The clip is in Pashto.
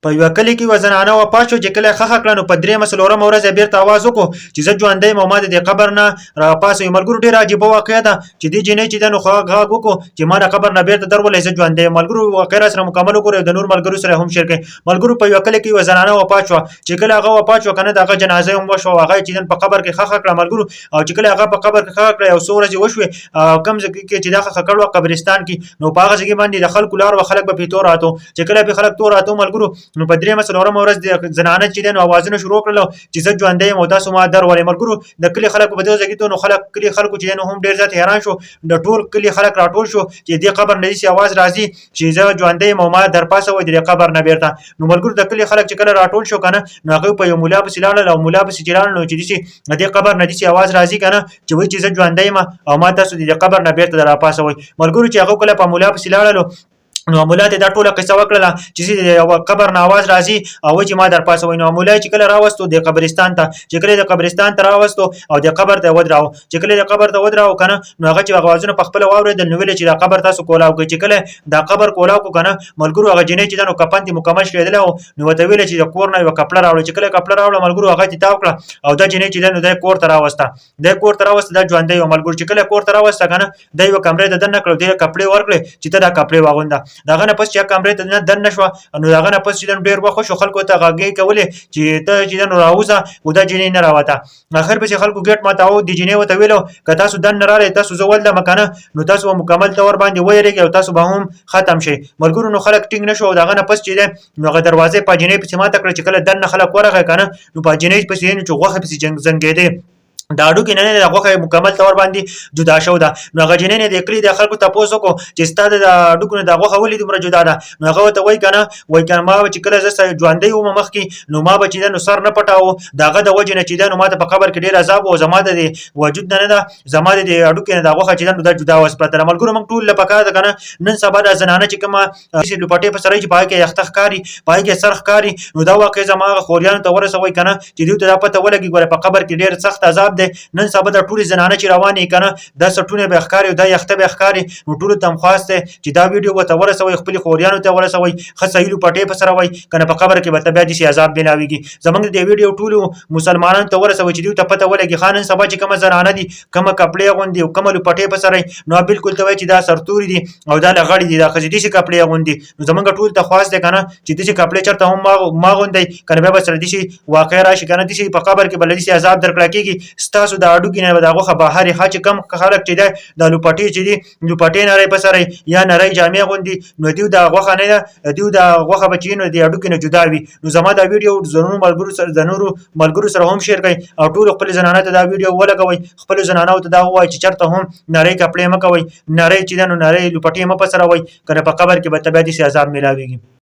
په یو کلی کې وزنانه و پاشو چې کله خخ کړنو په درې مسلورم ورځ بیرته आवाज وکړو چې زه ژوندې مو ما د قبر نه را پاسه ملګرو ډیر عجیب واقعیا ده چې دی جنې چې د نو غاغ وکړو چې ما د قبر نه بیرته درولې زه ژوندې ملګرو واقعیا سره مکمل وکړو د نور ملګرو سره هم شریک ملګرو په یو کلی کې وزنانه و پاشو چې کله هغه و پاشو کنه دغه جنازه هم وشو هغه چې په قبر کې خخ کړه ملګرو او چې کله هغه په قبر کې خخ کړه او سورج وشو کم ځکه چې دغه خخ کړه قبرستان کې نو پاغه ځکه باندې د خلکو لار و خلک به پیتور راتو چې کله به خلک تور راتو ملګرو نو په درې مسلورم ورځ د زنانه چې دین اوازونه شروع کړل چې زه ژوندې مو تاسو ما در ولې ملګرو د کلی خلکو په دغه ځای کې نو خلک کلی خلکو چې دین هم ډیر زیات حیران شو د ټول کلی خلک راټول شو چې د قبر نه دي आवाज راځي چې زه ژوندې مو ما در پاسه وې د قبر نه بیرته نو ملګرو د کلی خلک چې کله راټول شو کنه نو هغه په یو مولا په سیلاله او مولا په سیلاله نو چې د قبر نه دي आवाज راځي کنه چې وای چې زه ژوندې ما او ما تاسو د قبر نه بیرته در پاسه وې ملګرو چې هغه کله په مولا په سیلاله نو مولا ته دا ټوله قصه وکړه چې د قبر نه आवाज راځي او چې ما در پاسه وینم مولا چې کله راوستو د قبرستان ته چې کله د قبرستان ته راوستو او د قبر ته ودراو چې کله د قبر ته ودراو کنه نو هغه چې غوازونه په خپل واورېدل نو ویل چې د قبر تاسو کولاو چې کله د قبر کولاو کنه ملګرو هغه جنې چې د کپن دي مکمل شیدل نو ته ویل چې د کور نه یو کپړه راوړل چې کله کپړه راوړل ملګرو هغه ته تاو کړه او د جنې چې د کور ته راوسته د کور ته راوسته د ژوندې یو ملګرو چې کله کور ته راوسته کنه د یو کمرې ته دنه کړو د کپړې ورکړې چې ته د کپړې واغونده داغه نه پس چې کمرې ته نه دن نشو نو داغه نه پس چې ډیر وخت شو خلکو ته غاګي کولې چې ته چې نو راوځه او د جنې نه راوته اخر به خلکو ګټ ماته او د جنې وته ویلو که تاسو دن نه راړې تاسو زول د مکانه نو تاسو مکمل تور باندې وېریږي او تاسو به هم ختم شي ملګرو نو خلک ټینګ نشو داغه نه پس چې نو غ دروازه په جنې په سماته کړ چې کله دن نه خلک ورغه کنه نو په جنې په سین چې غوخه په زنګېده دا اډو کې نه هغه مکمل تور باندې جدا شو دا نو هغه جنې د کلی د خلکو تاسو کو چې ستاده د اډو کې د هغه ولې دومره جدا ده نو هغه ته وای کنه ما چې کله زه ژوندې وم مخ کې نو ما بچی نو سر نه پټاو داغه د وجه نه چې دا نو ما ته په قبر کې ډیر عذاب او زما د وجود نه ده زما د اډو کې د هغه چې دا جدا وس پرته ملګرو موږ ټول لپاره ده کنه نن سبا د زنانه چې کومه چې لپټې په سره چې پای کې یختخ کاری پای کې سرخ کاری نو دا واقع زما خوریان ته ورسوي کنه چې دوی ته پته ولګي ګوره په قبر کې ډیر سخت عذاب ده نن سبا ټول زنانه چې روانې کنه د سټونه به ښکاری او د یخته به ښکاری نو ټول تم خواسته چې دا ویډیو وته ورسوي خپل خوریانو ته ورسوي خصایلو پټې په سره وای کنه په قبر کې به تبع دي عذاب بناويږي زمونږ د ویډیو ټول مسلمانانو ته ورسوي چې دوی ته پته ولګي خانن سبا چې کوم زنانه دي کوم کپړې غوندي او کوم پټې په سره نو بالکل ته وای چې دا سرتوري دي او دا لغړی دي دا خزې دي کپړې غوندي نو زمونږ ټول ته خواسته کنه چې دې کپړې چرته هم ما غوندي کنه به سره دي واقع راشي کنه دي په قبر کې بل دي عذاب درکړه کیږي ستاسو د اډو کې نه دغه بهر خاچ کم خلک چې د لوپټي چې دي لوپټي نه په سره یا نه رای جامع غوندي نو دیو د غوخه نه دیو د غوخه بچینو دی اډو کې نه جدا وي نو زما دا ویډیو زنونو ملګرو سره هم شیر کړئ او ټول خپل زنانه ته دا ویډیو ولګوي خپل زنانه ته دا وایي چې چرته هم نری کپړې مکوي نری چې نو نری لوپټي م په سره وای کنه په قبر کې به تبعدي سي عذاب ملاويږي